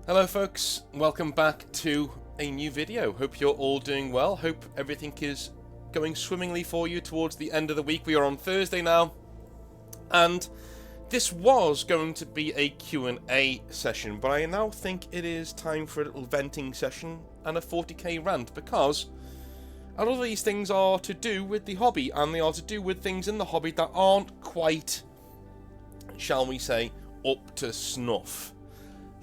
Hello folks, welcome back to a new video. Hope you're all doing well. Hope everything is going swimmingly for you towards the end of the week. We are on Thursday now, and this was going to be a Q&A session, but I now think it is time for a little venting session and a 40k rant, because a lot of these things are to do with the hobby, and they are to do with things in the hobby that aren't quite, shall we say, up to snuff.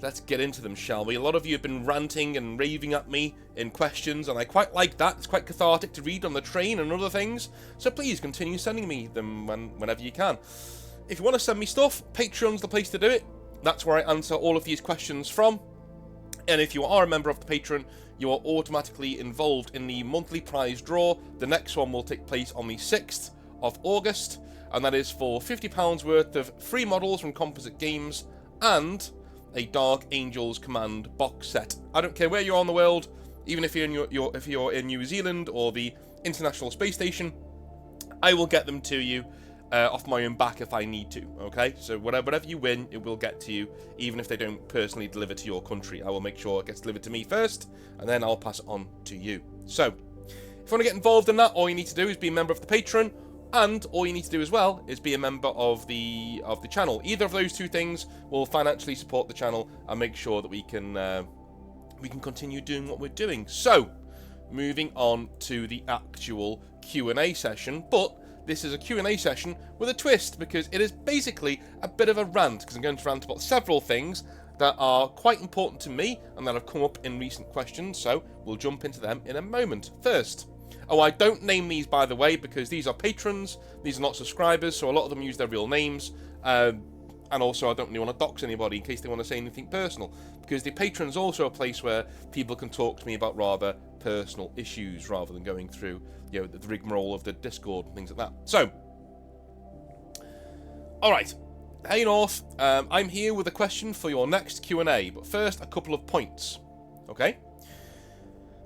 Let's get into them, shall we? A lot of you have been ranting and raving at me in questions, and I quite like that. It's quite cathartic to read on the train and other things, so please continue sending me them whenever you can. If you want to send me stuff, Patreon's the place to do it. That's where I answer all of these questions from. And if you are a member of the Patreon, you are automatically involved in the monthly prize draw. The next one will take place on the 6th of August, and that is for £50 worth of free models from Composite Games and a Dark Angels Command box set. I don't care where you are in the world, even if you're in New Zealand or the International Space Station, I will get them to you off my own back if I need to. Okay, so whatever you win, it will get to you, even if they don't personally deliver to your country. I will make sure it gets delivered to me first, and then I'll pass it on to you. So, if you want to get involved in that, all you need to do is be a member of the Patreon. And all you need to do as well is be a member of the channel. Either of those two things will financially support the channel and make sure that we can continue doing what we're doing. So, moving on to the actual Q&A session. But this is a Q&A session with a twist, because it is basically a bit of a rant, because I'm going to rant about several things that are quite important to me and that have come up in recent questions. So, we'll jump into them in a moment. First, oh, I don't name these, by the way, because these are patrons, these are not subscribers, so a lot of them use their real names, and also I don't really want to dox anybody in case they want to say anything personal, because the patron's also a place where people can talk to me about rather personal issues, rather than going through, you know, the rigmarole of the Discord and things like that. So, alright, hey North, I'm here with a question for your next Q&A, but first a couple of points, okay?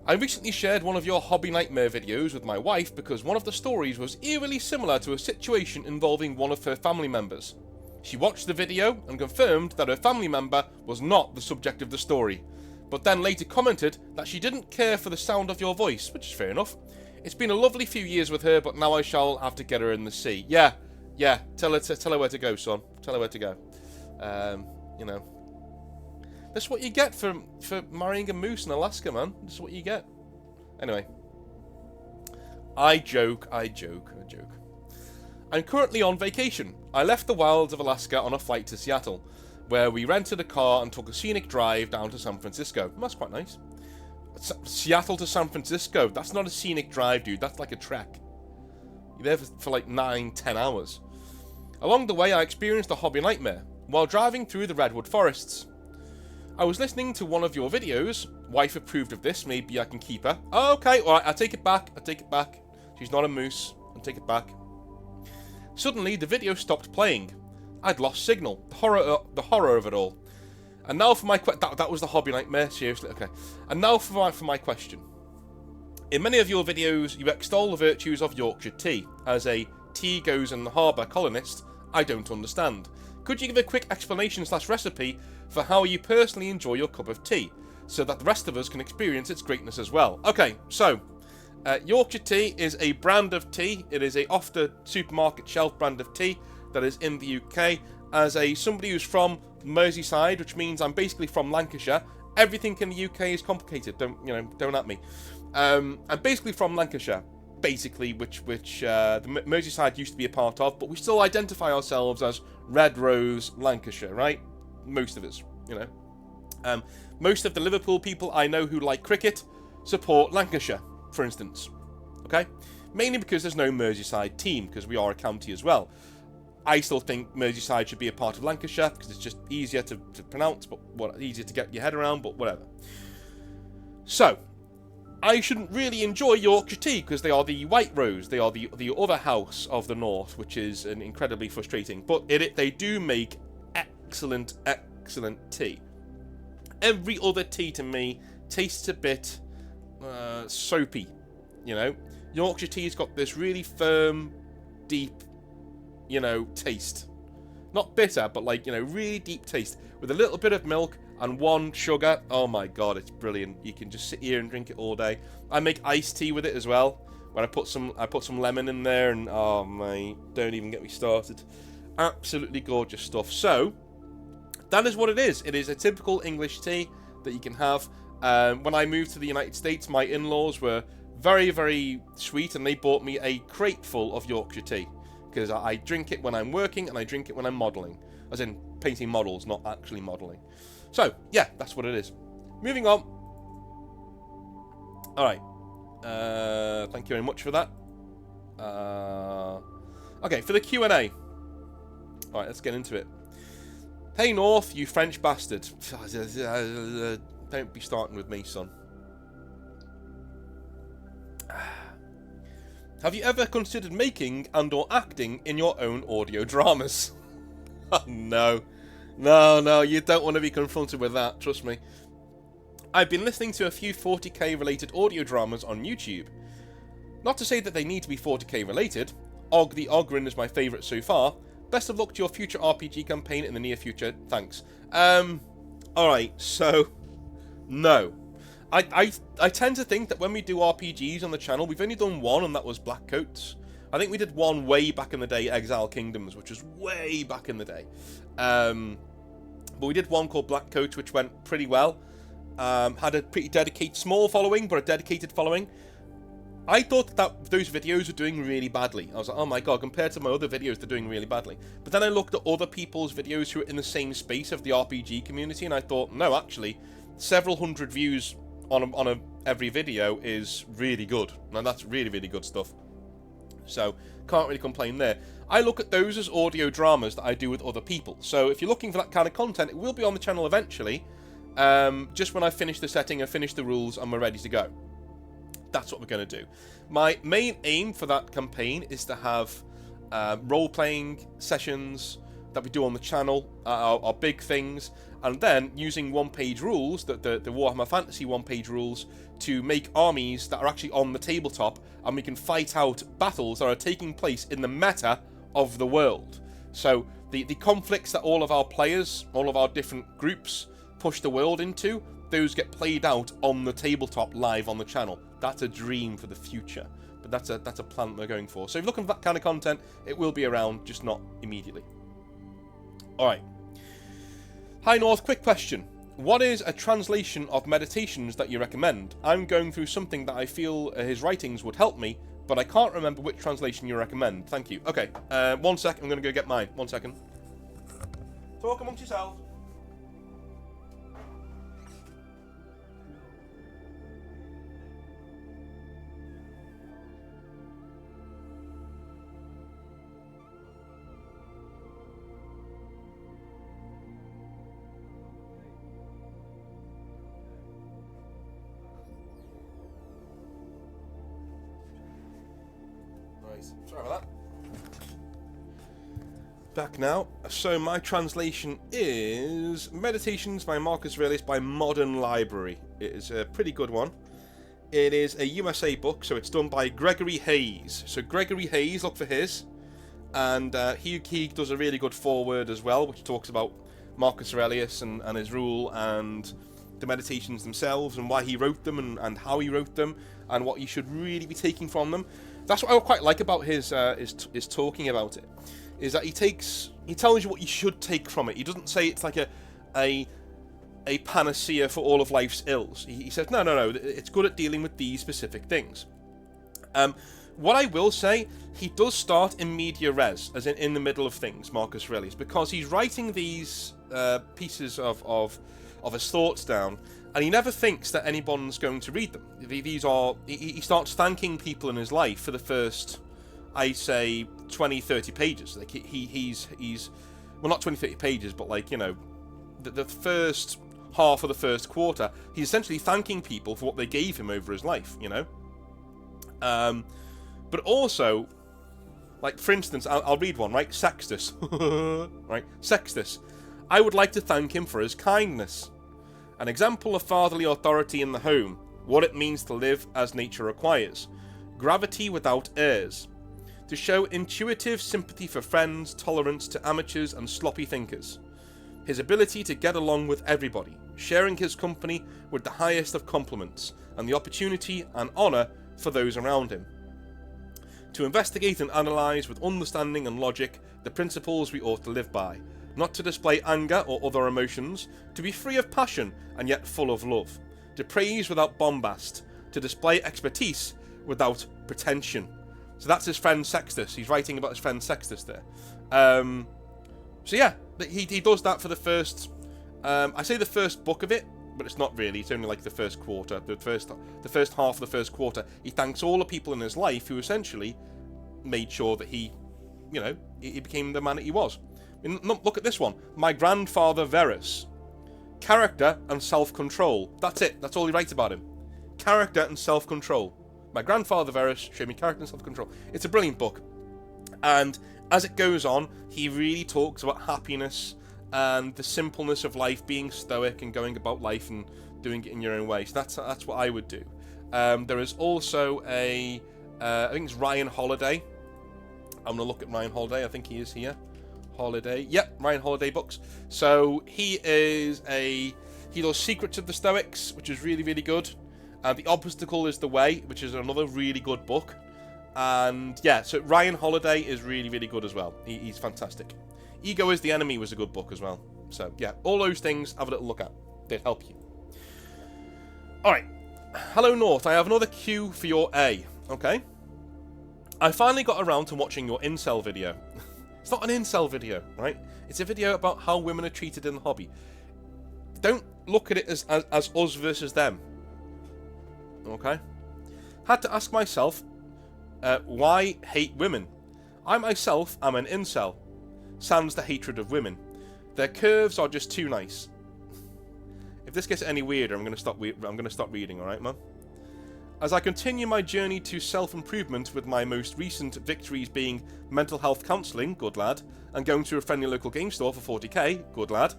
I recently shared one of your Hobby Nightmare videos with my wife because one of the stories was eerily similar to a situation involving one of her family members. She watched the video and confirmed that her family member was not the subject of the story, but then later commented that she didn't care for the sound of your voice, which is fair enough. It's been a lovely few years with her, but now I shall have to get her in the sea. Yeah, tell her where to go, son. Tell her where to go. You know. That's what you get for marrying a moose in Alaska, man. That's what you get. Anyway. I joke. I'm currently on vacation. I left the wilds of Alaska on a flight to Seattle, where we rented a car and took a scenic drive down to San Francisco. That's quite nice. Seattle to San Francisco. That's not a scenic drive, dude. That's like a trek. You're there for like 9-10 hours. Along the way, I experienced a hobby nightmare while driving through the redwood forests. I was listening to one of your videos. Wife approved of this. Maybe I can keep her. Oh, okay, alright, I take it back. She's not a moose. I'll take it back. Suddenly, the video stopped playing. I'd lost signal. The horror of it all. And now for my that was the hobby nightmare. Seriously, okay. And now for my question. In many of your videos, you extol the virtues of Yorkshire tea. As a tea goes in the harbour colonist, I don't understand. Could you give a quick explanation/recipe for how you personally enjoy your cup of tea, so that the rest of us can experience its greatness as well? Okay, so, Yorkshire Tea is a brand of tea. It is a off-the-supermarket shelf brand of tea that is in the UK. As somebody who's from Merseyside, which means I'm basically from Lancashire, everything in the UK is complicated. Don't at me. I'm basically from Lancashire, basically, which the Merseyside used to be a part of, but we still identify ourselves as Red Rose, Lancashire, right? Most of us, you know. Most of the Liverpool people I know who like cricket support Lancashire, for instance. Okay? Mainly because there's no Merseyside team, because we are a county as well. I still think Merseyside should be a part of Lancashire, because it's just easier to pronounce, but easier to get your head around, but whatever. So, I shouldn't really enjoy Yorkshire Tea, because they are the White Rose, they are the other house of the north, which is incredibly frustrating. But they do make excellent tea. Every other tea to me tastes a bit soapy, you know. Yorkshire Tea's got this really firm, deep, you know, taste. Not bitter, but like, you know, really deep taste. With a little bit of milk and 1 sugar. Oh my god, it's brilliant. You can just sit here and drink it all day. I make iced tea with it as well. When I put some lemon in there, and oh mate, don't even get me started. Absolutely gorgeous stuff. So that is what it is. It is a typical English tea that you can have. When I moved to the United States, my in-laws were very, very sweet, and they bought me a crate full of Yorkshire tea, because I drink it when I'm working and I drink it when I'm modelling, as in painting models, not actually modelling. So yeah, that's what it is. Moving on. All right. Thank you very much for that. Okay, for the Q&A. All right, let's get into it. Hey North, you French bastard. Don't be starting with me, son. Have you ever considered making and/or acting in your own audio dramas? Oh, no. No, you don't want to be confronted with that, trust me. I've been listening to a few 40k related audio dramas on YouTube. Not to say that they need to be 40k related. Og the Ogren is my favourite so far. Best of luck to your future RPG campaign in the near future. Thanks. Alright, so... No. I tend to think that when we do RPGs on the channel, we've only done one, and that was Black Coats. I think we did one way back in the day, Exile Kingdoms, which was way back in the day. But we did one called Black Coats, which went pretty well. Had a pretty dedicated, small following, but a dedicated following. I thought that those videos were doing really badly. I was like, oh my god, compared to my other videos, they're doing really badly. But then I looked at other people's videos who are in the same space of the RPG community, and I thought, no, actually, several hundred views on every video is really good. And that's really, really good stuff. So, can't really complain there. I look at those as audio dramas that I do with other people. So, if you're looking for that kind of content, it will be on the channel eventually. Just when I finish the setting and finish the rules and we're ready to go. That's what we're going to do. My main aim for that campaign is to have role-playing sessions that we do on the channel, our big things, and then using one-page rules, the Warhammer Fantasy one-page rules, to make armies that are actually on the tabletop, and we can fight out battles that are taking place in the meta of the world. So the conflicts that all of our players, all of our different groups push the world into, those get played out on the tabletop live on the channel. That's a dream for the future, but that's a plan we're going for. So if you're looking for that kind of content, it will be around, just not immediately. Alright. Hi North, quick question. What is a translation of meditations that you recommend? I'm going through something that I feel his writings would help me, but I can't remember which translation you recommend. Thank you. Okay, 1 sec, I'm going to go get mine. 1 second. Talk amongst yourselves. Sorry about that. Back now. So my translation is Meditations by Marcus Aurelius by Modern Library. It is a pretty good one. It is a USA book, so it's done by Gregory Hayes. So Gregory Hayes, look for his. And he does a really good foreword as well, which talks about Marcus Aurelius and his rule and the meditations themselves and why he wrote them and how he wrote them and what you should really be taking from them. That's what I quite like about his talking about it, is that he tells you what you should take from it. He doesn't say it's like a panacea for all of life's ills. He says, no, it's good at dealing with these specific things. What I will say, he does start in media res, as in the middle of things, Marcus Aurelius, because he's writing these pieces of his thoughts down, and he never thinks that anyone's going to read them. He starts thanking people in his life for the first, I'd say, 20-30 pages. Like he's well, not 20-30 pages, but like, you know, the first half of the first quarter, he's essentially thanking people for what they gave him over his life, you know. But also, like for instance, I'll read one, right? Sextus, right? Sextus. I would like to thank him for his kindness. An example of fatherly authority in the home, what it means to live as nature requires, gravity without airs, to show intuitive sympathy for friends, tolerance to amateurs and sloppy thinkers, his ability to get along with everybody, sharing his company with the highest of compliments, and the opportunity and honour for those around him. To investigate and analyse with understanding and logic the principles we ought to live by, not to display anger or other emotions, to be free of passion and yet full of love, to praise without bombast, to display expertise without pretension. So that's his friend Sextus. He's writing about his friend Sextus there. So yeah, he does that for the first, I say the first book of it, but it's not really. It's only like the first quarter, the first half of the first quarter. He thanks all the people in his life who essentially made sure that he became the man that he was. I mean, look at this one. My grandfather Verus. Character and self-control. That's it. That's all he writes about him. Character and self-control. My grandfather Verus showed me character and self-control. It's a brilliant book. And as it goes on, he really talks about happiness and the simpleness of life, being stoic and going about life and doing it in your own way. So that's what I would do. There is also I think it's Ryan Holiday. I'm going to look at Ryan Holiday. I think he is here. Holiday. Yep, Ryan Holiday books. So he does Secrets of the Stoics, which is really, really good. And The Obstacle is the Way, which is another really good book. And yeah, so Ryan Holiday is really, really good as well. He's fantastic. Ego is the Enemy was a good book as well. So yeah, all those things, have a little look at. They'd help you. Alright. Hello North, I have another Q for your A. Okay. I finally got around to watching your incel video. It's not an incel video, right? It's a video about how women are treated in the hobby. Don't look at it as us versus them. Okay? Had to ask myself, why hate women? I myself am an incel. Sans the hatred of women. Their curves are just too nice. If this gets any weirder, I'm going to stop reading, alright, man? As I continue my journey to self-improvement, with my most recent victories being mental health counselling, good lad, and going to a friendly local game store for 40k, good lad,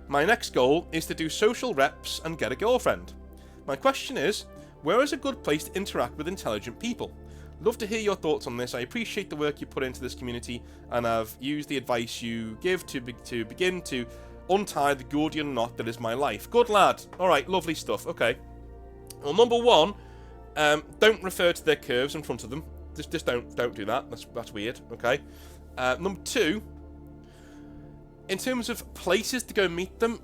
my next goal is to do social reps and get a girlfriend. My question is, where is a good place to interact with intelligent people? Love to hear your thoughts on this. I appreciate the work you put into this community, and I've used the advice you give to begin to untie the Gordian knot that is my life. Good lad. Alright, lovely stuff. Okay. Well, number one, don't refer to their curves in front of them. Just don't do that. That's weird. Okay. Number two, in terms of places to go meet them,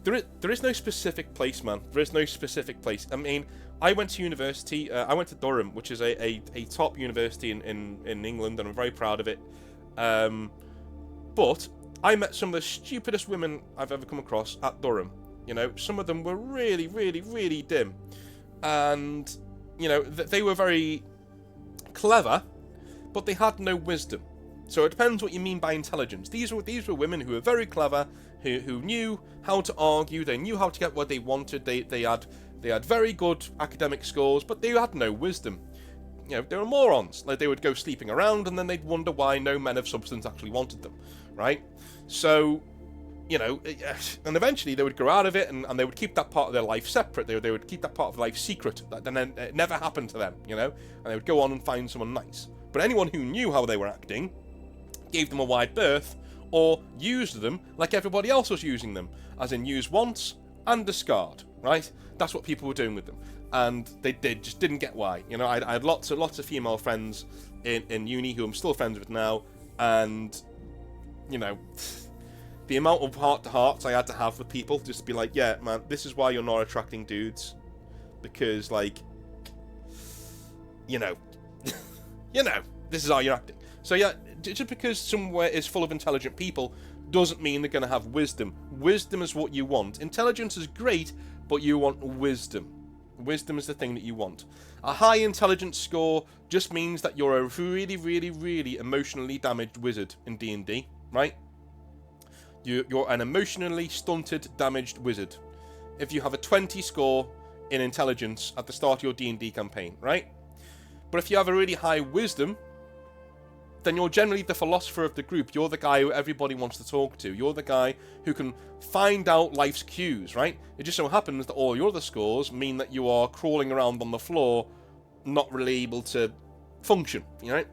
there is no specific place, man. There is no specific place. I mean, I went to university. I went to Durham, which is a top university in England, and I'm very proud of it. But I met some of the stupidest women I've ever come across at Durham. You know, some of them were really, really, really dim. And, you know, they were very clever, but they had no wisdom. So it depends what you mean by intelligence. These were women who were very clever, who knew how to argue, they knew how to get what they wanted, they had very good academic scores, but they had no wisdom. You know, they were morons. Like, they would go sleeping around, and then they'd wonder why no men of substance actually wanted them, right? So, you know, and eventually they would grow out of it, and they would keep that part of their life separate. They would keep that part of life secret, and then it never happened to them, you know? And they would go on and find someone nice. But anyone who knew how they were acting gave them a wide berth, or used them like everybody else was using them, as in use once and discard, right? That's what people were doing with them, and they just didn't get why. You know, I had lots of female friends in uni who I'm still friends with now, and you know, the amount of heart-to-hearts I had to have with people just to be like, yeah, man, this is why you're not attracting dudes, because, like, you know, this is how you're acting. So yeah, just because somewhere is full of intelligent people doesn't mean they're going to have wisdom. Wisdom is what you want. Intelligence is great, but you want wisdom. Wisdom is the thing that you want. A high intelligence score just means that you're a really, really, really emotionally damaged wizard in D&D, right? You're an emotionally stunted, damaged wizard. If you have a 20 score in intelligence at the start of your D&D campaign, right? But if you have a really high wisdom, then you're generally the philosopher of the group. You're the guy who everybody wants to talk to. You're the guy who can find out life's cues, right? It just so happens that all your other scores mean that you are crawling around on the floor, not really able to function, you know?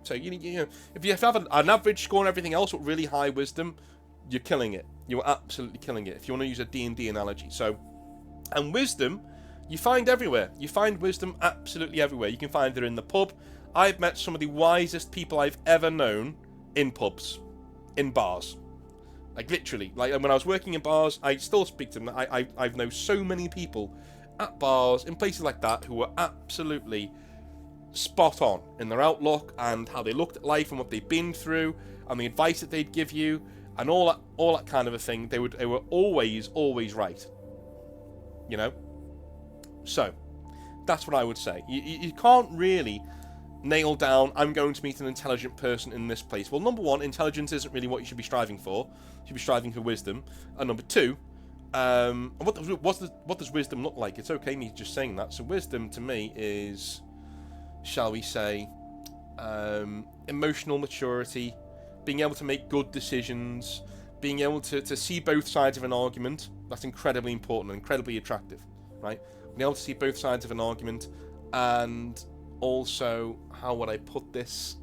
So, you know, if you have an average score and everything else with really high wisdom, you're killing it. You're absolutely killing it, if you want to use a D&D analogy. So, and wisdom, you find everywhere. You find wisdom absolutely everywhere. You can find it in the pub. I've met some of the wisest people I've ever known in pubs, in bars. Like, literally. Like, when I was working in bars, I still speak to them. I've known so many people at bars, in places like that, who were absolutely spot on in their outlook and how they looked at life and what they'd been through and the advice that they'd give you and all that kind of a thing. They were always right, you know. So that's what I would say. You can't really nail down, I'm going to meet an intelligent person in this place. Well, number one, intelligence isn't really what you should be striving for. You should be striving for wisdom. And number two, what does wisdom look like? It's okay me just saying that. So wisdom to me is, shall we say, emotional maturity, being able to make good decisions, being able to see both sides of an argument. That's incredibly important and incredibly attractive, right? Being able to see both sides of an argument, and also, how would I put this?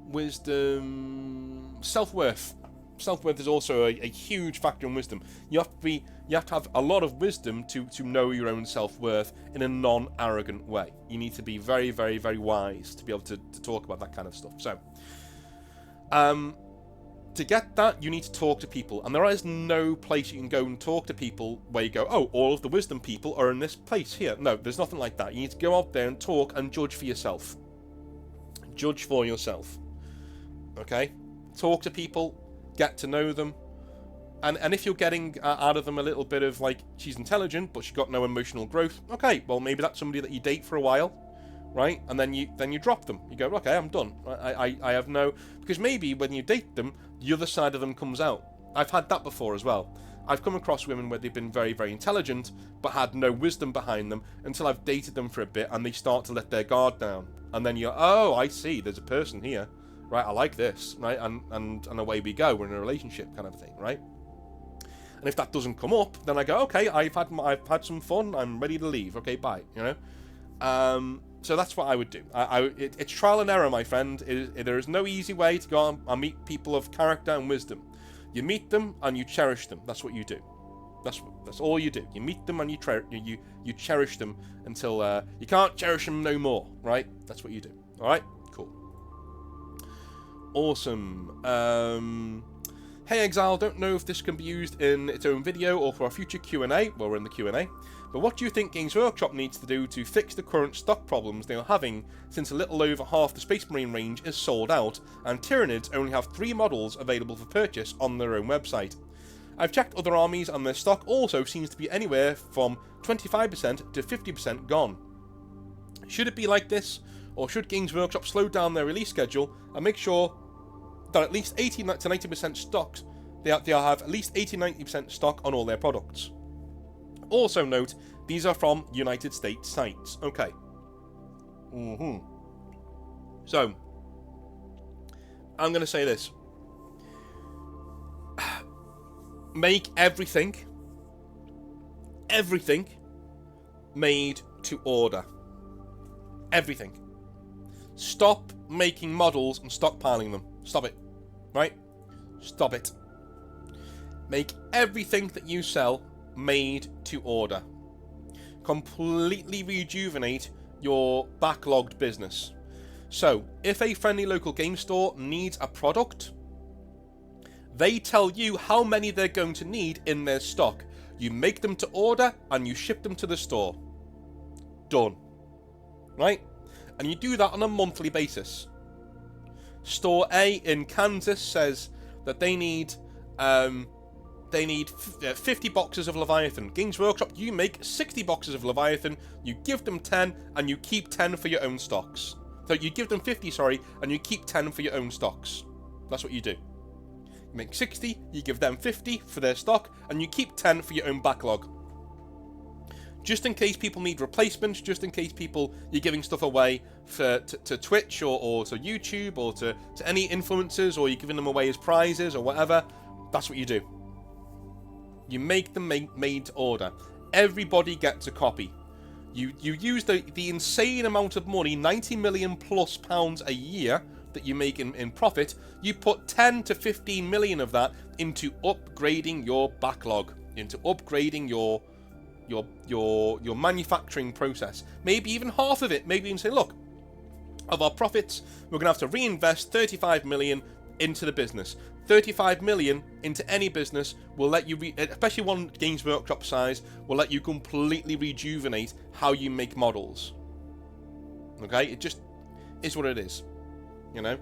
Wisdom, self-worth. Self-worth is also a huge factor in wisdom. You have to have a lot of wisdom to know your own self-worth in a non-arrogant way. You need to be very, very, very wise to be able to talk about that kind of stuff. So, to get that, you need to talk to people. And there is no place you can go and talk to people where you go, oh, all of the wisdom people are in this place here. No, there's nothing like that. You need to go out there and talk and judge for yourself. Judge for yourself. Okay? Talk to people. Get to know them. And if you're getting out of them a little bit of, like, she's intelligent, but she's got no emotional growth, okay, well, maybe that's somebody that you date for a while. Right, and then you drop them. You go, okay, I'm done. I have no, because maybe when you date them, the other side of them comes out. I've had that before as well. I've come across women where they've been very, very intelligent, but had no wisdom behind them until I've dated them for a bit, and they start to let their guard down. And then you're, oh, I see, there's a person here, right? I like this, right? And away we go. We're in a relationship, kind of thing, right? And if that doesn't come up, then I go, okay, I've had some fun. I'm ready to leave. Okay, bye. You know. So that's what I would do. It's trial and error, my friend. There is no easy way to go and meet people of character and wisdom. You meet them and you cherish them. That's what you do. That's all you do. You meet them and you cherish them until you can't cherish them no more. Right? That's what you do. All right? Cool. Awesome. Hey Exile, don't know if this can be used in its own video or for a future Q&A. Well, we're in the Q&A. But what do you think Games Workshop needs to do to fix the current stock problems they are having, since a little over half the Space Marine range is sold out, and Tyranids only have 3 models available for purchase on their own website? I've checked other armies and their stock also seems to be anywhere from 25% to 50% gone. Should it be like this, or should Games Workshop slow down their release schedule and make sure that at least 80 to 90% stocks, they have at least 80-90% stock on all their products? Also note, these are from United States sites. Okay. So, I'm going to say this. Make everything made to order. Everything. Stop making models and stockpiling them. Stop it. Right? Stop it. Make everything that you sell made to order. Completely rejuvenate your backlogged business. So, if a friendly local game store needs a product, they tell you how many they're going to need in their stock. You make them to order and you ship them to the store. Done. Right? And you do that on a monthly basis. Store A in Kansas says that they need 50 boxes of Leviathan. Games Workshop, you make 60 boxes of Leviathan, you give them 10, and you keep 10 for your own stocks. So you give them 50, and you keep 10 for your own stocks. That's what you do. You make 60, you give them 50 for their stock, and you keep 10 for your own backlog. Just in case people need replacements, just in case you're giving stuff away to Twitch or to YouTube or to any influencers, or you're giving them away as prizes or whatever, that's what you do. You make them made to order. Everybody gets a copy. You use the insane amount of money, £90 million plus a year, that you make in profit, you put 10 to 15 million of that into upgrading your backlog, into upgrading your manufacturing process. Maybe even half of it. Maybe even say, look, of our profits, we're going to have to reinvest 35 million into the business. 35 million into any business will let you, especially one Games Workshop size, will let you completely rejuvenate how you make models. Okay, it just is what it is, you know.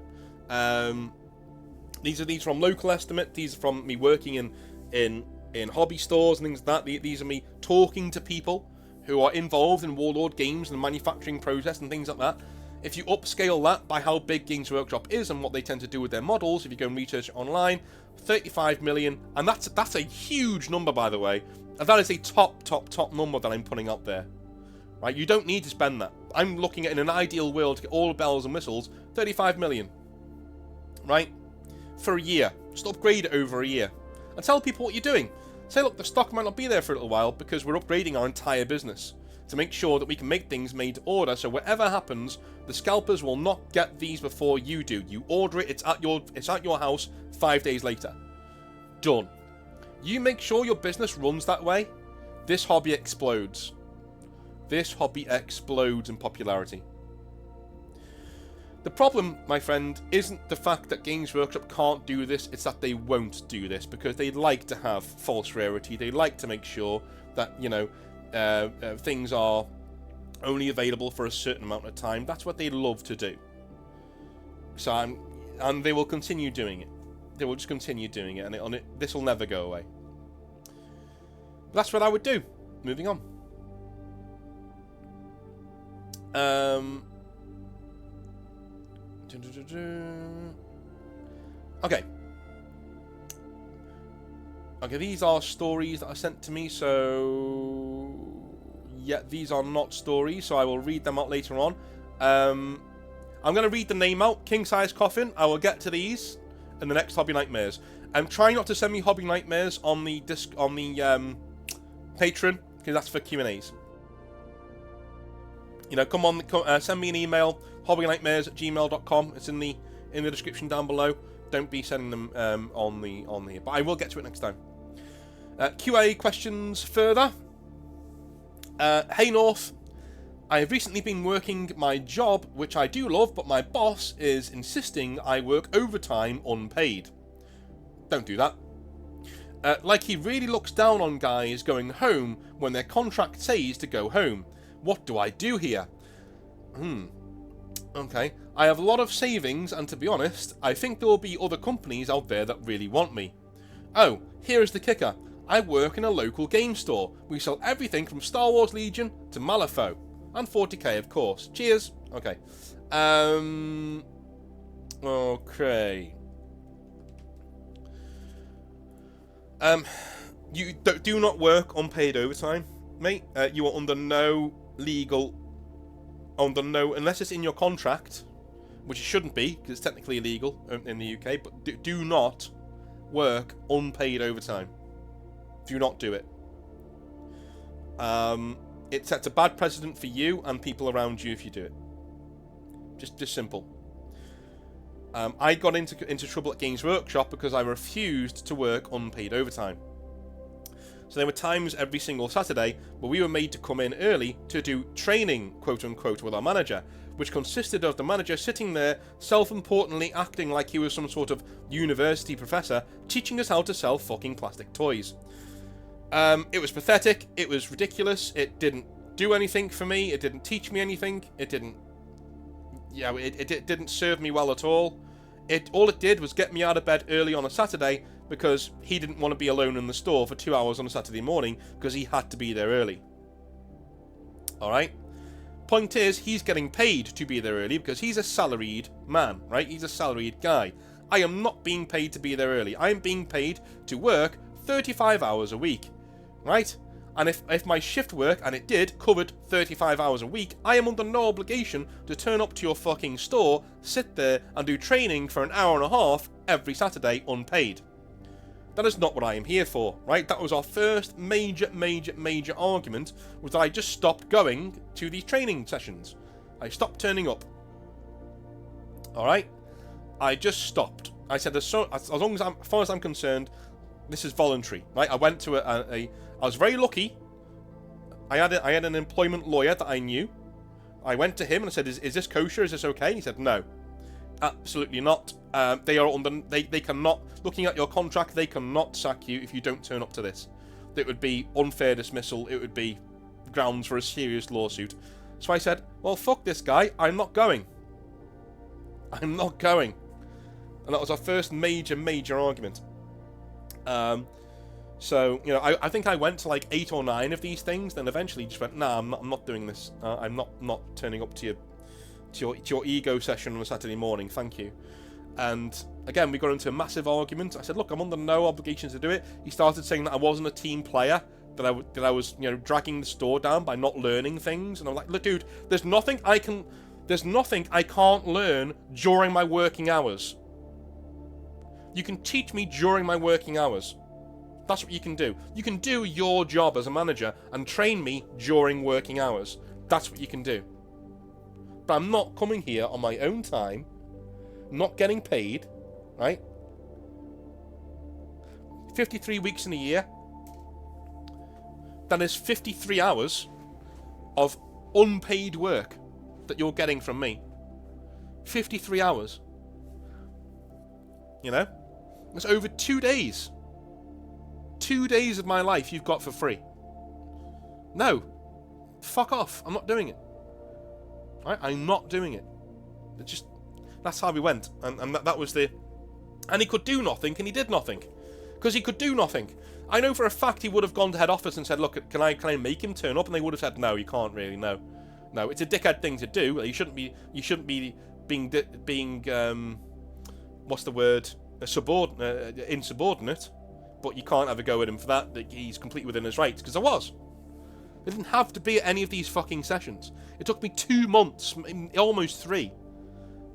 These are from local estimate. These are from me working in hobby stores and things like that. These are me talking to people who are involved in Warlord games and the manufacturing process and things like that. If you upscale that by how big Games Workshop is and what they tend to do with their models, if you go and research it online, 35 million, and that's a huge number, by the way. And that is a top number that I'm putting up there. Right? You don't need to spend that. I'm looking at, in an ideal world, to get all the bells and whistles, 35 million. Right? For a year. Just upgrade it over a year. And tell people what you're doing. Say, look, the stock might not be there for a little while because we're upgrading our entire business to make sure that we can make things made to order, so whatever happens, the scalpers will not get these before you do. You order it, it's at your house 5 days later. Done. You make sure your business runs that way, this hobby explodes. This hobby explodes in popularity. The problem, my friend, isn't the fact that Games Workshop can't do this, it's that they won't do this, because they like to have false rarity. They like to make sure that, you know, things are only available for a certain amount of time. That's what they love to do. So and they will continue doing it. They will just continue doing it, and this will never go away. But that's what I would do. Moving on. Okay. Okay, these are stories that are sent to me, so yeah, these are not stories, so I will read them out later on. I'm going to read the name out, King Size Coffin. I will get to these in the next Hobby Nightmares. I'm trying not to send me Hobby Nightmares on the Patreon, because that's for Q&As. You know, come on, send me an email, hobbynightmares@gmail.com. It's in the description down below. Don't be sending them on here, but I will get to it next time. QA questions further. Hey North, I have recently been working my job, which I do love, but my boss is insisting I work overtime unpaid. Don't do that. Like he really looks down on guys going home when their contract says to go home. What do I do here? Okay. I have a lot of savings, and to be honest, I think there will be other companies out there that really want me. Oh, here's the kicker. I work in a local game store. We sell everything from Star Wars Legion to Malifaux. And 40k, of course. Cheers. Okay. Okay. You do not work unpaid overtime, mate. You are under no legal... unless it's in your contract, which it shouldn't be, because it's technically illegal in the UK, but do not work unpaid overtime. Do not do it. It sets a bad precedent for you and people around you if you do it. Just simple. I got into trouble at Games Workshop because I refused to work unpaid overtime. So there were times every single Saturday where we were made to come in early to do training, quote unquote, with our manager, which consisted of the manager sitting there self-importantly acting like he was some sort of university professor teaching us how to sell fucking plastic toys. It was pathetic, it was ridiculous, it didn't do anything for me, it didn't teach me anything, it didn't serve me well at all. All it did was get me out of bed early on a Saturday because he didn't want to be alone in the store for 2 hours on a Saturday morning because he had to be there early. Alright? Point is, he's getting paid to be there early because he's a salaried man, right? He's a salaried guy. I am not being paid to be there early. I am being paid to work 35 hours a week, right? And if my shift work, and it did, covered 35 hours a week, I am under no obligation to turn up to your fucking store, sit there, and do training for an hour and a half every Saturday unpaid. That is not what I am here for, right? That was our first major argument, was that I just stopped going to these training sessions. I stopped turning up. Alright? I just stopped. I said, as far as I'm concerned, this is voluntary, right? I went to I was very lucky. I had an employment lawyer that I knew. I went to him and I said, is this kosher? Is this okay? And he said, no, absolutely not. They are they cannot, looking at your contract, they cannot sack you if you don't turn up to this. It would be unfair dismissal. It would be grounds for a serious lawsuit. So I said, well, fuck this guy. I'm not going. I'm not going. And that was our first major argument. So, you know, I think I went to like 8 or 9 of these things, then eventually just went, nah, I'm not doing this. I'm not turning up to your ego session on a Saturday morning, thank you. And again, we got into a massive argument. I said, look, I'm under no obligation to do it. He started saying that I wasn't a team player, that I was, you know, dragging the store down by not learning things. And I'm like, look, dude, there's nothing I can't learn during my working hours. You can teach me during my working hours. That's what you can do. You can do your job as a manager and train me during working hours. That's what you can do. But I'm not coming here on my own time, not getting paid, right? 53 weeks in a year. That is 53 hours of unpaid work that you're getting from me. 53 hours. You know? That's over 2 days. 2 days of my life you've got for free. No. Fuck off. I'm not doing it. Right? I'm not doing it. That's how we went. And that was the... And he could do nothing, and he did nothing. Because he could do nothing. I know for a fact he would have gone to head office and said, look, can I make him turn up? And they would have said, no, you can't really, no. No, it's a dickhead thing to do. You shouldn't be being what's the word? Insubordinate. But you can't have a go at him for that. He's completely within his rights. Because I was. I didn't have to be at any of these fucking sessions. It took me 2 months, almost 3,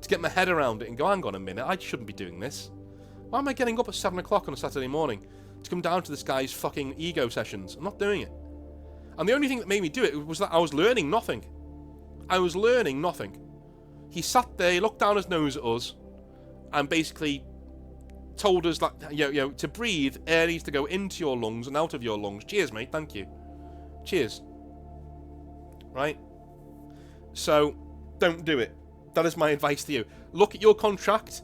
to get my head around it and go, hang on a minute, I shouldn't be doing this. Why am I getting up at 7 o'clock on a Saturday morning to come down to this guy's fucking ego sessions? I'm not doing it. And the only thing that made me do it was that I was learning nothing. I was learning nothing. He sat there, he looked down his nose at us, and basically told us that, to breathe, air needs to go into your lungs and out of your lungs. Cheers, mate, thank you. Cheers. Right? So, don't do it. That is my advice to you. Look at your contract.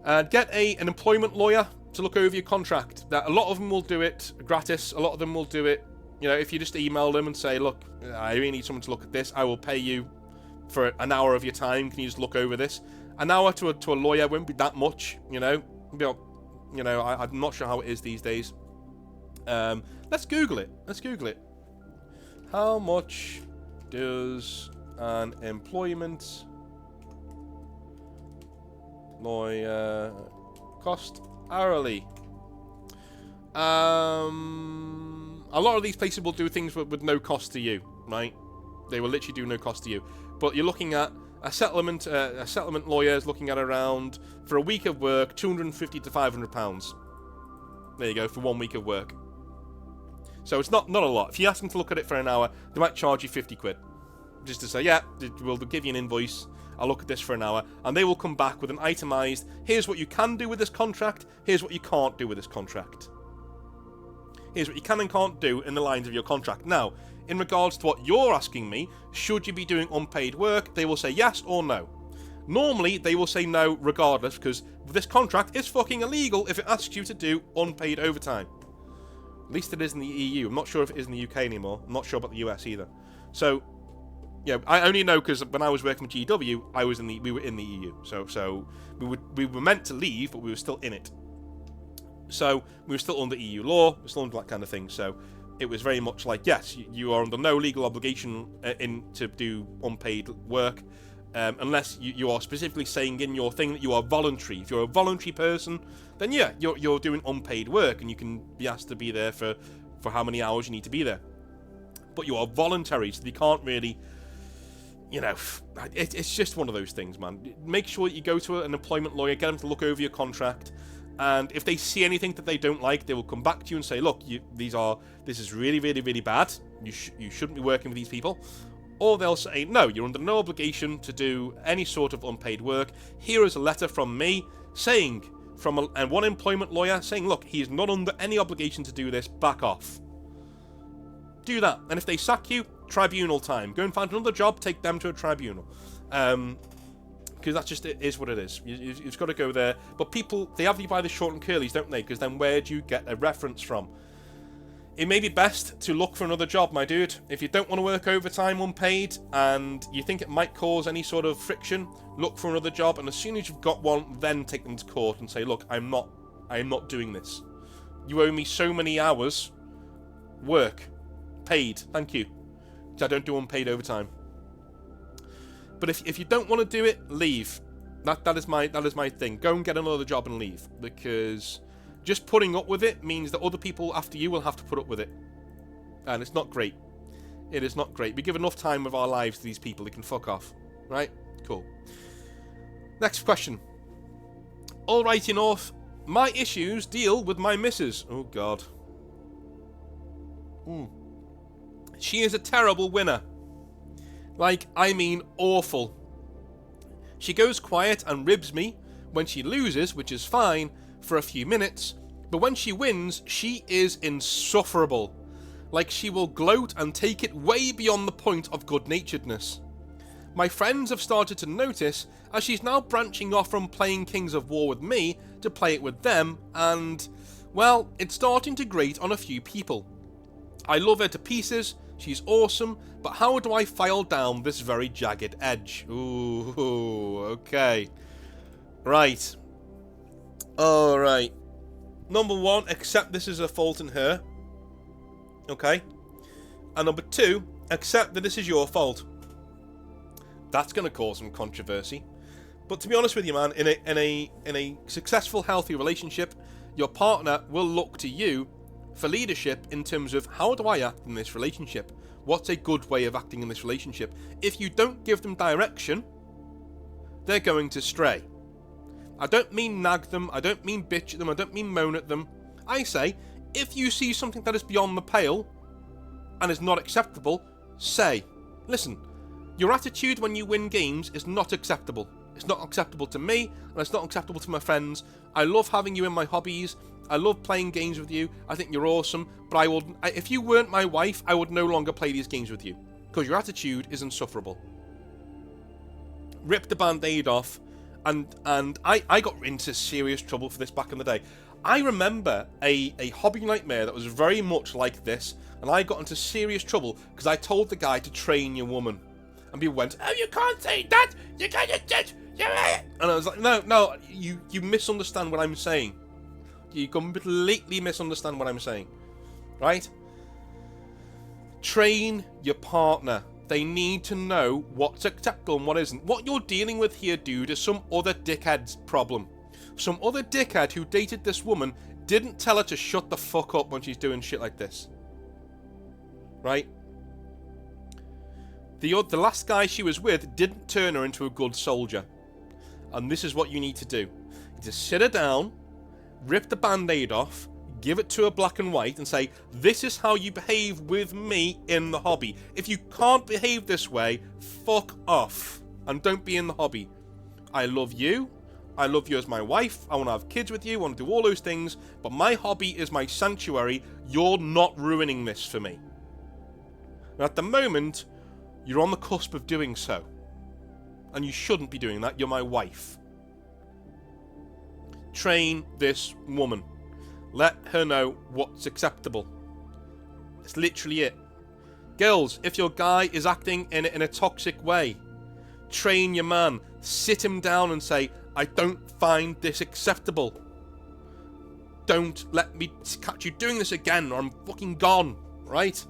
Get an employment lawyer to look over your contract. A lot of them will do it gratis. A lot of them will do it, if you just email them and say, look, I really need someone to look at this. I will pay you for an hour of your time. Can you just look over this? An hour to a lawyer won't be that much, I'm not sure how it is these days. Let's Google it. How much does an employment lawyer cost hourly? A lot of these places will do things with no cost to you, right? They will literally do no cost to you. But you're looking at a settlement lawyer is looking at around, for a week of work, £250 to £500. There you go, for 1 week of work. So it's not a lot. If you ask them to look at it for an hour, they might charge you 50 quid. Just to say, yeah, we'll give you an invoice, I'll look at this for an hour, and they will come back with an itemised, here's what you can do with this contract, here's what you can't do with this contract. Here's what you can and can't do in the lines of your contract. Now, in regards to what you're asking me, should you be doing unpaid work, they will say yes or no. Normally, they will say no regardless, because this contract is fucking illegal if it asks you to do unpaid overtime. At least it is in the EU. I'm not sure if it is in the UK anymore. I'm not sure about the US either. So, I only know because when I was working with GW, we were in the EU. So we were meant to leave, but we were still in it. So we were still under EU law. We were still under that kind of thing. So it was very much like, yes, you are under no legal obligation to do unpaid work, unless you are specifically saying in your thing that you are voluntary. If you're a voluntary person, then yeah, you're doing unpaid work, and you can be asked to be there for how many hours you need to be there. But you are voluntary, so you can't really, it's just one of those things, man. Make sure that you go to an employment lawyer, get them to look over your contract, and if they see anything that they don't like, they will come back to you and say, look, this is really, really, really bad. You shouldn't be working with these people. Or they'll say, no, you're under no obligation to do any sort of unpaid work. Here is a letter from me saying, and one employment lawyer saying, look, he is not under any obligation to do this, back off. Do that. And if they sack you, tribunal time. Go and find another job, take them to a tribunal. Because that's just, it is what it is. You've got to go there. But people, they have you by the short and curlies, don't they? Because then where do you get a reference from? It may be best to look for another job, my dude. If you don't want to work overtime unpaid and you think it might cause any sort of friction, look for another job. And as soon as you've got one, then take them to court and say, look, I am not doing this. You owe me so many hours work. Paid. Thank you. Because I don't do unpaid overtime. But if you don't want to do it, leave. That is my thing. Go and get another job and leave. Because just putting up with it means that other people after you will have to put up with it. And it's not great. It is not great. We give enough time of our lives to these people. They can fuck off. Right? Cool. Next question. Alrighty North. My issues deal with my missus. Oh God. She is a terrible winner. Like, I mean awful. She goes quiet and ribs me when she loses, which is fine, for a few minutes, but when she wins, she is insufferable. Like, she will gloat and take it way beyond the point of good-naturedness. My friends have started to notice, as she's now branching off from playing Kings of War with me to play it with them, and, well, it's starting to grate on a few people. I love her to pieces, she's awesome, but how do I file down this very jagged edge? Ooh, okay. Right. Alright. Number one, accept this is a fault in her. Okay. And number two, accept that this is your fault. That's going to cause some controversy. But to be honest with you, man, in a successful, healthy relationship, your partner will look to you for leadership in terms of how do I act in this relationship? What's a good way of acting in this relationship? If you don't give them direction, they're going to stray. I don't mean nag them, I don't mean bitch at them, I don't mean moan at them. I say, if you see something that is beyond the pale and is not acceptable, say, listen, your attitude when you win games is not acceptable. It's not acceptable to me, and it's not acceptable to my friends. I love having you in my hobbies. I love playing games with you. I think you're awesome, but if you weren't my wife, I would no longer play these games with you, because your attitude is insufferable. Rip the band-aid off, and I got into serious trouble for this back in the day. I remember a hobby nightmare that was very much like this, and I got into serious trouble because I told the guy to train your woman. And people went, oh, you can't say that! You can't just... And I was like, no, you misunderstand what I'm saying. You completely misunderstand what I'm saying. Right? Train your partner. They need to know what's acceptable and what isn't. What you're dealing with here, dude, is some other dickhead's problem. Some other dickhead who dated this woman didn't tell her to shut the fuck up when she's doing shit like this. Right? The last guy she was with didn't turn her into a good soldier. And this is what you need to do. You need to sit her down, rip the band-aid off, give it to her black and white, and say, this is how you behave with me in the hobby. If you can't behave this way, fuck off. And don't be in the hobby. I love you. I love you as my wife. I want to have kids with you. I want to do all those things. But my hobby is my sanctuary. You're not ruining this for me. And at the moment, you're on the cusp of doing so. And you shouldn't be doing that. You're my wife. Train this woman. Let her know what's acceptable. That's literally it. Girls, if your guy is acting in a toxic way, train your man. Sit him down and say, I don't find this acceptable. Don't let me catch you doing this again or I'm fucking gone. Right?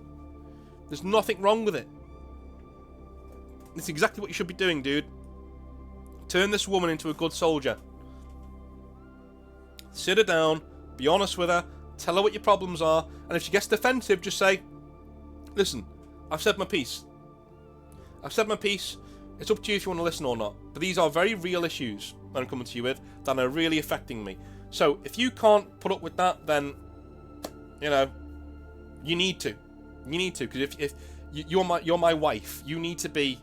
There's nothing wrong with it. It's exactly what you should be doing, dude. Turn this woman into a good soldier. Sit her down, be honest with her, tell her what your problems are, and if she gets defensive, just say, listen, I've said my piece. I've said my piece. It's up to you if you want to listen or not. But these are very real issues that I'm coming to you with that are really affecting me. So if you can't put up with that, then, you know, you need to. You need to, because You're my wife. You need to be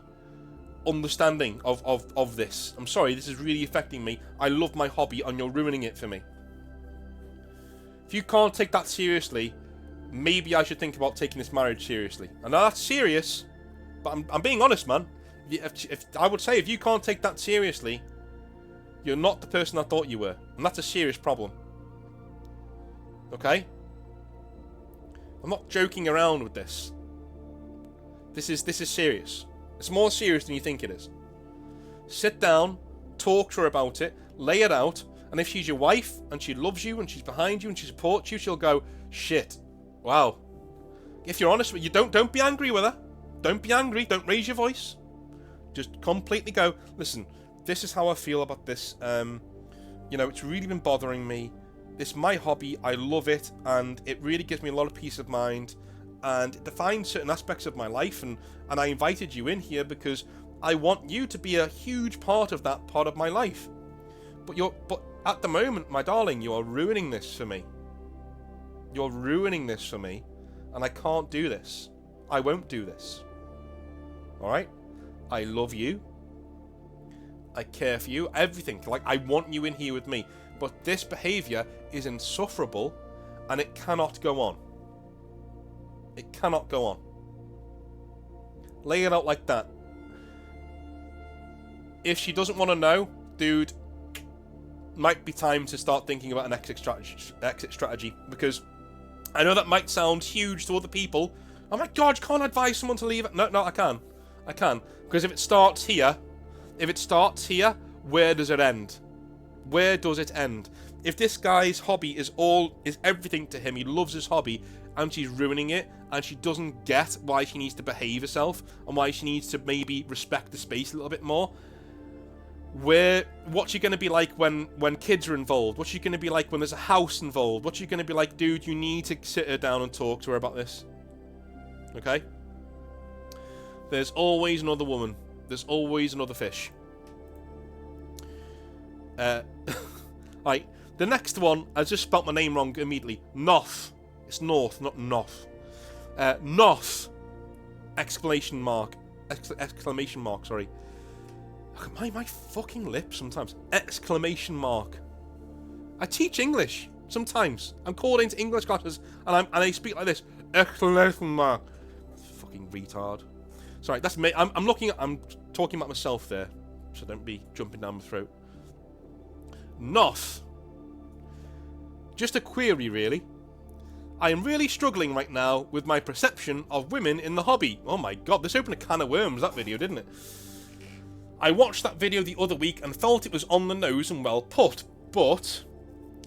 understanding of this. I'm sorry, this is really affecting me. I love my hobby and you're ruining it for me. If you can't take that seriously, maybe I should think about taking this marriage seriously. I know that's serious, but I'm being honest, man. If I would say if you can't take that seriously, you're not the person I thought you were, and that's a serious problem. Okay? I'm not joking around with this. This is serious. It's more serious than you think it is. Sit down, talk to her about it, lay it out, and if she's your wife and she loves you and she's behind you and she supports you, she'll go, shit, wow. If you're honest with you, don't be angry with her. Don't be angry. Don't raise your voice. Just completely go, listen, this is how I feel about this. It's really been bothering me. It's my hobby. I love it, and it really gives me a lot of peace of mind. And it defines certain aspects of my life, and I invited you in here because I want you to be a huge part of that part of my life. But at the moment, my darling, you are ruining this for me. You're ruining this for me, and I can't do this. I won't do this. Alright? I love you. I care for you. Everything. Like, I want you in here with me. But this behaviour is insufferable, and it cannot go on. It cannot go on. Lay it out like that. If she doesn't want to know, dude, might be time to start thinking about an exit strategy. Because I know that might sound huge to other people. Oh my god, you can't advise someone to leave it. No, I can. I can. Because if it starts here, where does it end? Where does it end? If this guy's hobby is everything to him, he loves his hobby, and she's ruining it, and she doesn't get why she needs to behave herself, and why she needs to maybe respect the space a little bit more. What's she going to be like when kids are involved? What's she going to be like when there's a house involved? What's she going to be like, dude, you need to sit her down and talk to her about this. Okay? There's always another woman. There's always another fish. Right, the next one, I just spelt my name wrong immediately. North. It's North, not North. North! Exclamation mark. Exclamation mark, sorry. My fucking lips sometimes. Exclamation mark. I teach English sometimes. I'm called into English classes and I speak like this. Exclamation mark. Fucking retard. Sorry, that's me. I'm talking about myself there, so don't be jumping down my throat. North. Just a query, really. I am really struggling right now with my perception of women in the hobby. Oh my god, this opened a can of worms, that video, didn't it? I watched that video the other week and felt it was on the nose and well put, but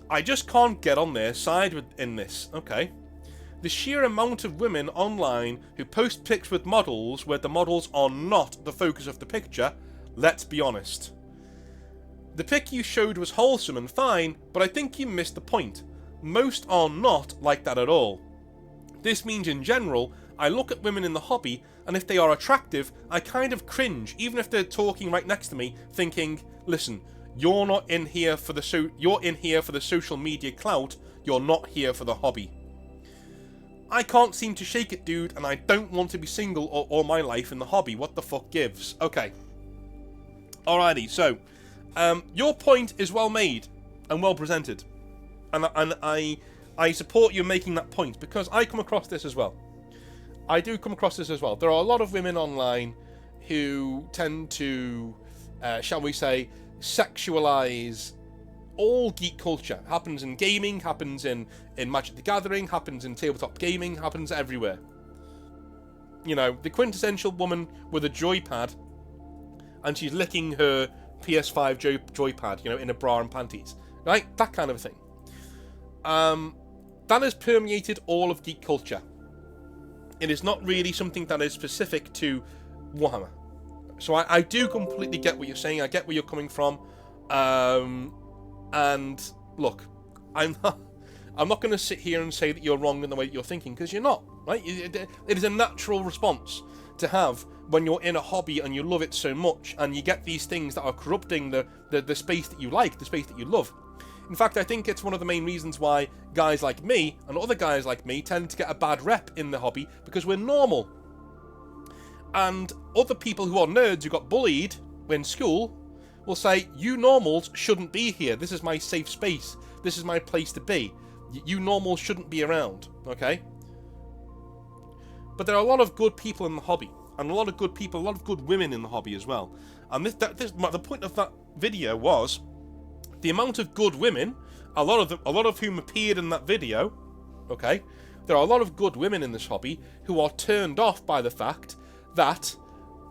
I just can't get on their side in this, okay? The sheer amount of women online who post pics with models where the models are not the focus of the picture, let's be honest. The pic you showed was wholesome and fine, but I think you missed the point. Most are not like that at all. This means in general, I look at women in the hobby, and if they are attractive, I kind of cringe, even if they're talking right next to me, thinking, listen, you're not in here for you're in here for the social media clout, you're not here for the hobby. I can't seem to shake it, dude, and I don't want to be single all my life in the hobby. What the fuck gives? Okay. Alrighty, so, your point is well made and well presented. And I support you making that point, because I come across this as well. I do come across this as well. There are a lot of women online who tend to, shall we say, sexualize all geek culture. Happens in gaming, happens in Magic the Gathering, happens in tabletop gaming, happens everywhere. You know, the quintessential woman with a joypad, and she's licking her PS5 joypad, you know, in a bra and panties. Right? That kind of thing. That has permeated all of geek culture. It is not really something that is specific to Warhammer. So I do completely get what you're saying. I get where you're coming from. And look, I'm not going to sit here and say that you're wrong in the way that you're thinking, because you're not, right? It is a natural response to have when you're in a hobby and you love it so much, and you get these things that are corrupting the space that you like, the space that you love. In fact, I think it's one of the main reasons why guys like me and other guys like me tend to get a bad rep in the hobby, because we're normal. And other people who are nerds who got bullied in school will say, you normals shouldn't be here. This is my safe space. This is my place to be. You normals shouldn't be around, okay? But there are a lot of good people in the hobby, and a lot of good people, a lot of good women in the hobby as well. And the point of that video was the amount of good women, a lot of whom appeared in that video, okay? There are a lot of good women in this hobby who are turned off by the fact that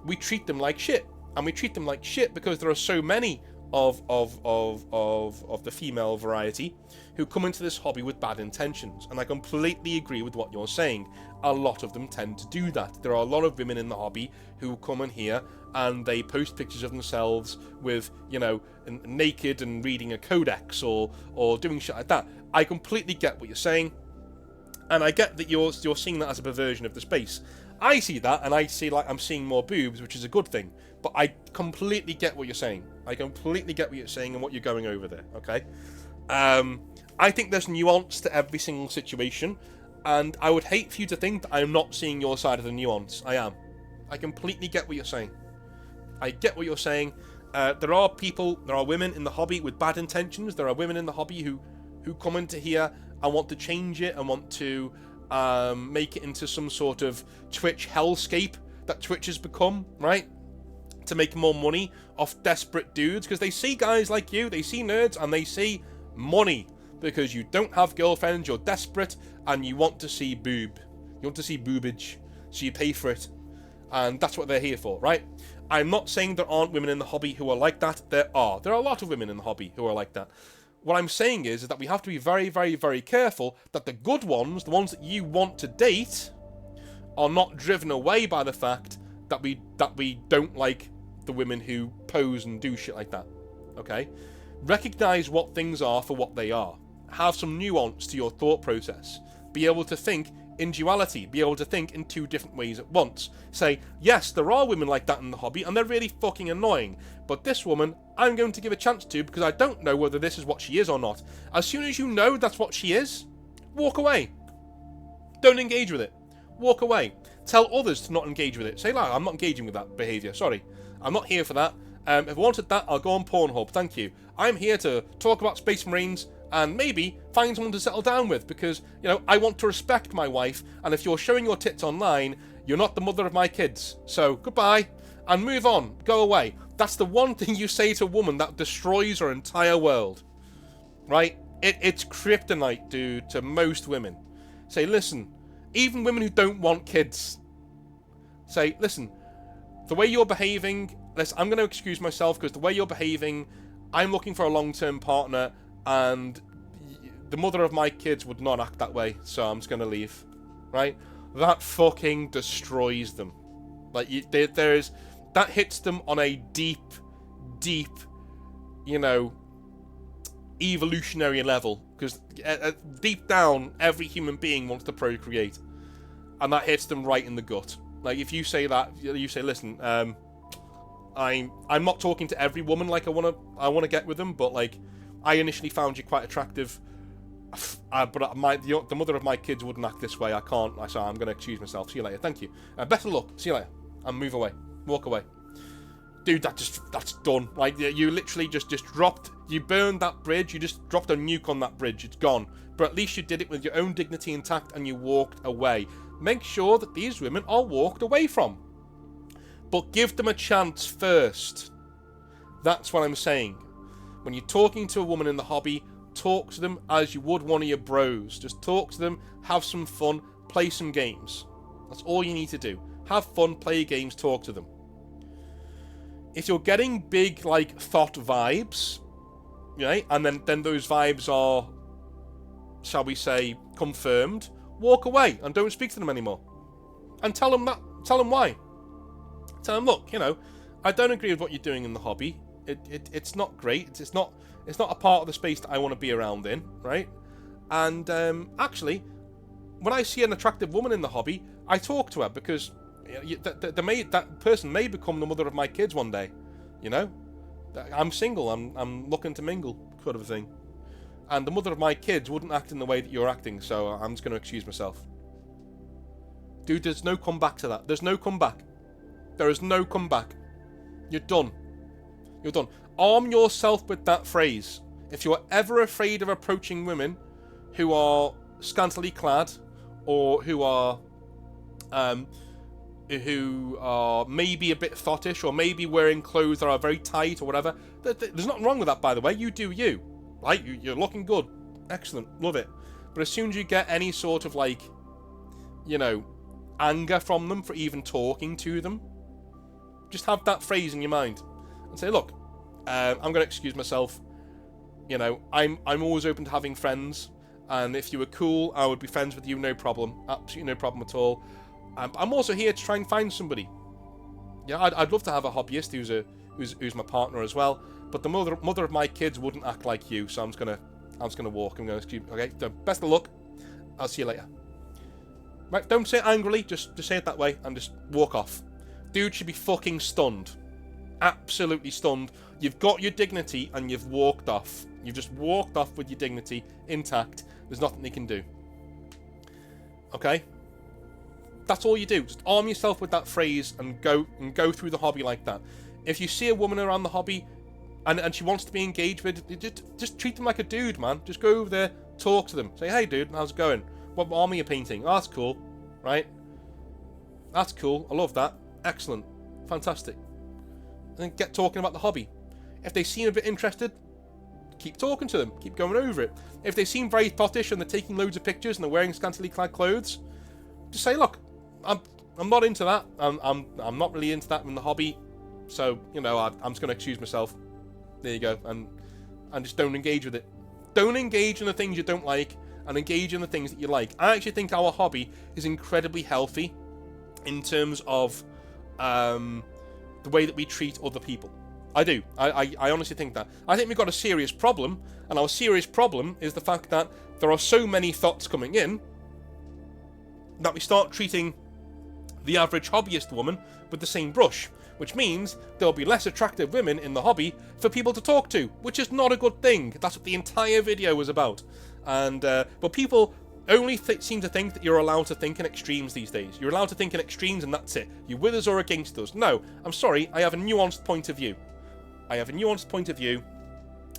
we treat them like shit. And we treat them like shit because there are so many of the female variety who come into this hobby with bad intentions. And I completely agree with what you're saying. A lot of them tend to do that. There are a lot of women in the hobby who come in here and they post pictures of themselves with, you know, naked and reading a codex or doing shit like that. I completely get what you're saying. And I get that you're seeing that as a perversion of the space. I see that, and I see like I'm seeing more boobs, which is a good thing. But I completely get what you're saying. I completely get what you're saying and what you're going over there, okay? I think there's nuance to every single situation, and I would hate for you to think that I'm not seeing your side of the nuance. I am. I completely get what you're saying. I get what you're saying. There are women in the hobby with bad intentions. There are women in the hobby who come into here and want to change it and want to make it into some sort of Twitch hellscape that Twitch has become, right? To make more money off desperate dudes, because they see guys like you, they see nerds, and they see money, because you don't have girlfriends, you're desperate, and you want to see boob. You want to see boobage, so you pay for it. And that's what they're here for, right? I'm not saying there aren't women in the hobby who are like that. There are. There are a lot of women in the hobby who are like that. What I'm saying is that we have to be very, very, very careful that the good ones, the ones that you want to date, are not driven away by the fact that we don't like the women who pose and do shit like that. Okay? Recognize what things are for what they are. Have some nuance to your thought process. Be able to think in duality. Be able to think in two different ways at once. Say, yes, there are women like that in the hobby, and they're really fucking annoying. But this woman, I'm going to give a chance to, because I don't know whether this is what she is or not. As soon as you know that's what she is, walk away. Don't engage with it. Walk away. Tell others to not engage with it. Say, like, I'm not engaging with that behaviour. Sorry. I'm not here for that. If I wanted that, I'll go on Pornhub. Thank you. I'm here to talk about Space Marines and maybe find someone to settle down with, because, you know, I want to respect my wife, and if you're showing your tits online, you're not the mother of my kids. So, goodbye, and move on. Go away. That's the one thing you say to a woman that destroys her entire world. Right? It's kryptonite, dude, to most women. Say, listen, even women who don't want kids, say, listen, the way you're behaving, I'm going to excuse myself, because the way you're behaving, I'm looking for a long-term partner, and the mother of my kids would not act that way, so I'm just going to leave. Right? That fucking destroys them. Like, that hits them on a deep, you know, evolutionary level, because deep down, every human being wants to procreate, and that hits them right in the gut. Like, if you say that, you say, listen, I'm not talking to every woman like I want to get with them, but like, I initially found you quite attractive, but the mother of my kids wouldn't act this way. I can't. So I'm going to excuse myself. See you later. Thank you. Best of luck. See you later. And move away. Walk away. Dude, that's done. Like, you literally just dropped. You burned that bridge. You just dropped a nuke on that bridge. It's gone. But at least you did it with your own dignity intact, and you walked away. Make sure that these women are walked away from. But give them a chance first. That's what I'm saying. When you're talking to a woman in the hobby, talk to them as you would one of your bros. Just talk to them, have some fun, play some games. That's all you need to do. Have fun, play games, talk to them. If you're getting big, like, thought vibes, right, and then those vibes are, shall we say, confirmed, walk away and don't speak to them anymore. And tell them that. Tell them why. Tell them, look, you know, I don't agree with what you're doing in the hobby. It's not great. It's not a part of the space that I want to be around in, right? And actually, when I see an attractive woman in the hobby, I talk to her, because that person may become the mother of my kids one day. You know, I'm single. I'm looking to mingle, sort of a thing. And the mother of my kids wouldn't act in the way that you're acting, so I'm just going to excuse myself. Dude, there's no comeback to that. There's no comeback. There is no comeback. You're done. You're done. Arm yourself with that phrase. If you're ever afraid of approaching women who are scantily clad, or who are maybe a bit thottish, or maybe wearing clothes that are very tight or whatever, there's nothing wrong with that, by the way. You do you. Right? You're looking good. Excellent. Love it. But as soon as you get any sort of, like, you know, anger from them for even talking to them, just have that phrase in your mind and say, look, I'm going to excuse myself. You know, I'm always open to having friends, and if you were cool, I would be friends with you, no problem. Absolutely no problem at all. I'm also here to try and find somebody. Yeah, I'd love to have a hobbyist who's my partner as well, but the mother of my kids wouldn't act like you, so I'm just gonna walk. I'm gonna excuse. Okay, so best of luck. I'll see you later. Right, don't say it angrily. Just say it that way and just walk off. Dude should be fucking stunned. Absolutely stunned. You've got your dignity and you've walked off. You've just walked off with your dignity intact. There's nothing they can do. Okay? That's all you do. Just arm yourself with that phrase and go through the hobby like that. If you see a woman around the hobby and she wants to be engaged with, just treat them like a dude, man. Just go over there, talk to them. Say, hey dude, how's it going? What army are you painting? Oh, that's cool. Right? That's cool. I love that. Excellent. Fantastic. And then get talking about the hobby. If they seem a bit interested, keep talking to them. Keep going over it. If they seem very thottish and they're taking loads of pictures and they're wearing scantily clad clothes, just say, look, I'm not into that. I'm not really into that in the hobby. So, you know, I'm just going to excuse myself. There you go. And just don't engage with it. Don't engage in the things you don't like, and engage in the things that you like. I actually think our hobby is incredibly healthy in terms of the way that we treat other people. I do. I honestly think that. I think we've got a serious problem, and our serious problem is the fact that there are so many thoughts coming in that we start treating the average hobbyist woman with the same brush, which means there'll be less attractive women in the hobby for people to talk to, which is not a good thing. That's what the entire video was about. And but people only seem to think that you're allowed to think in extremes these days. You're allowed to think in extremes and that's it. You're with us or against us. No, I'm sorry, I have a nuanced point of view. I have a nuanced point of view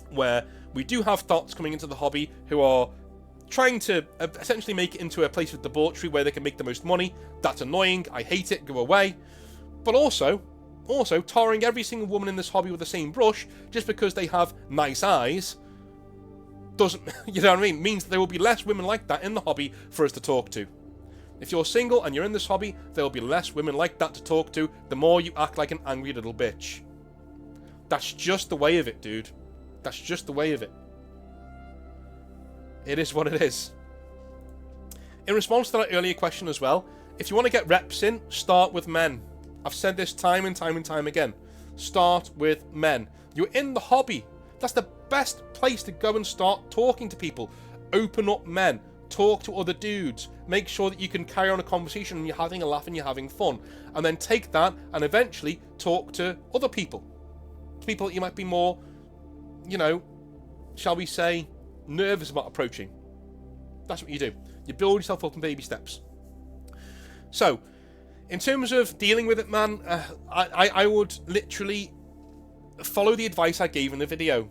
where we do have thoughts coming into the hobby who are trying to essentially make it into a place of debauchery where they can make the most money. That's annoying. I hate it. Go away. But also tarring every single woman in this hobby with the same brush just because they have nice eyes doesn't, you know what I mean, means that there will be less women like that in the hobby for us to talk to. If you're single and you're in this hobby, there will be less women like that to talk to the more you act like an angry little bitch. That's just the way of it, dude. That's just the way of it. It is what it is. In response to that earlier question as well, if you want to get reps in, start with men. I've said this time and time and time again. Start with men. You're in the hobby. That's the best place to go and start talking to people. Open up men. Talk to other dudes. Make sure that you can carry on a conversation and you're having a laugh and you're having fun. And then take that and eventually talk to other people. People that you might be more, you know, shall we say, nervous about approaching. That's what you do. You build yourself up in baby steps. So, in terms of dealing with it, man, I would literally follow the advice I gave in the video.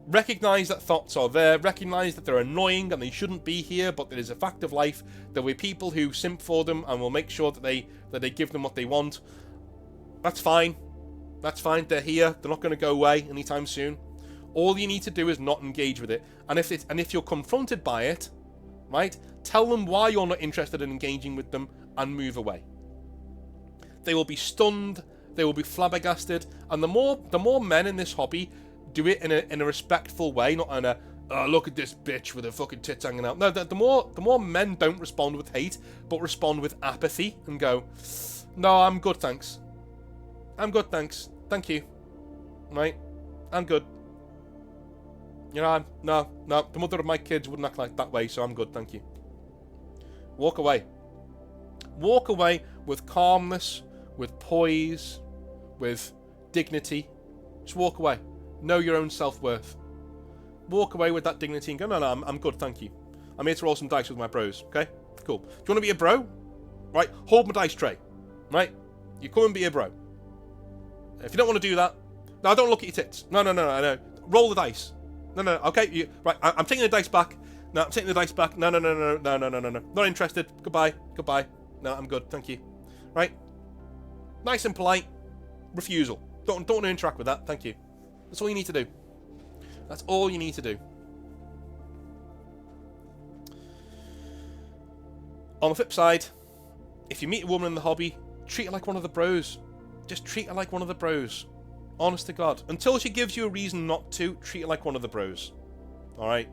Recognise that thoughts are there. Recognise that they're annoying and they shouldn't be here, but it is a fact of life. There will be people who simp for them and will make sure that they give them what they want. That's fine. That's fine. They're here. They're not going to go away anytime soon. All you need to do is not engage with it. And if you're confronted by it, right, tell them why you're not interested in engaging with them and move away. They will be stunned. They will be flabbergasted. And the more men in this hobby do it in a respectful way, not in a oh, look at this bitch with her fucking tits hanging out. No, the more men don't respond with hate, but respond with apathy and go, no, I'm good, thanks. I'm good, thanks. Thank you. Right? I'm good. You know, no, the mother of my kids wouldn't act like that way, so I'm good, thank you. Walk away. Walk away with calmness, with poise, with dignity. Just walk away. Know your own self-worth. Walk away with that dignity and go, no, I'm good, thank you. I'm here to roll some dice with my bros, okay? Cool. Do you want to be a bro? Right, hold my dice tray. Right? You come and be a bro. If you don't want to do that, no, don't look at your tits. No. Roll the dice. No. Okay, right. I'm taking the dice back. No, I'm taking the dice back. No. Not interested. Goodbye. No, I'm good. Thank you. Right. Nice and polite. Refusal. Don't want to interact with that. Thank you. That's all you need to do. That's all you need to do. On the flip side, if you meet a woman in the hobby, treat her like one of the bros. Just treat her like one of the bros. Honest to God. Until she gives you a reason not to, treat her like one of the bros. Alright?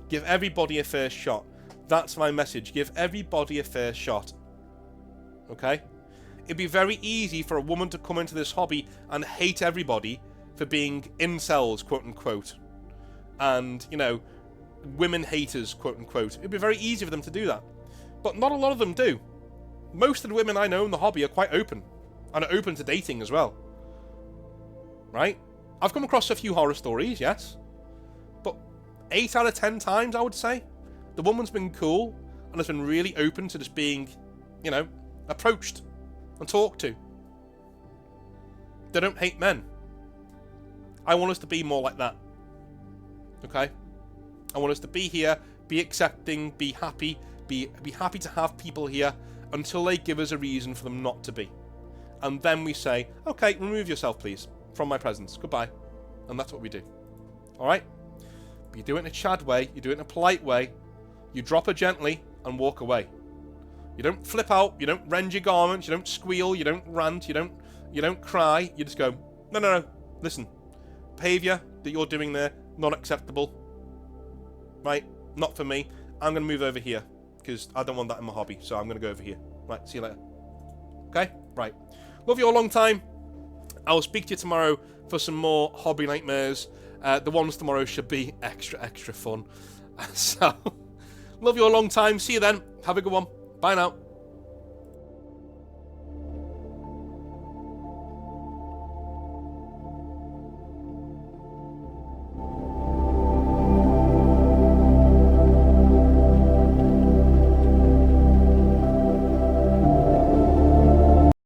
Give everybody a fair shot. That's my message. Give everybody a fair shot. Okay? It'd be very easy for a woman to come into this hobby and hate everybody for being incels, quote unquote. And, you know, women haters, quote unquote. It'd be very easy for them to do that. But not a lot of them do. Most of the women I know in the hobby are quite open. And are open to dating as well. Right? I've come across a few horror stories, yes. But 8 out of 10 times, I would say, the woman's been cool and has been really open to just being, you know, approached and talked to. They don't hate men. I want us to be more like that. Okay? I want us to be here, be accepting, be happy to have people here until they give us a reason for them not to be. And then we say, okay, remove yourself, please, from my presence. Goodbye. And that's what we do. Alright? But you do it in a Chad way, you do it in a polite way, you drop her gently and walk away. You don't flip out, you don't rend your garments, you don't squeal, you don't rant, you don't cry, you just go, no, listen. Behaviour that you're doing there, not acceptable. Right? Not for me. I'm going to move over here, because I don't want that in my hobby, so I'm going to go over here. Right, see you later. Okay? Right. Love you all a long time. I will speak to you tomorrow for some more hobby nightmares. The ones tomorrow should be extra fun. So, love you all a long time. See you then. Have a good one. Bye now.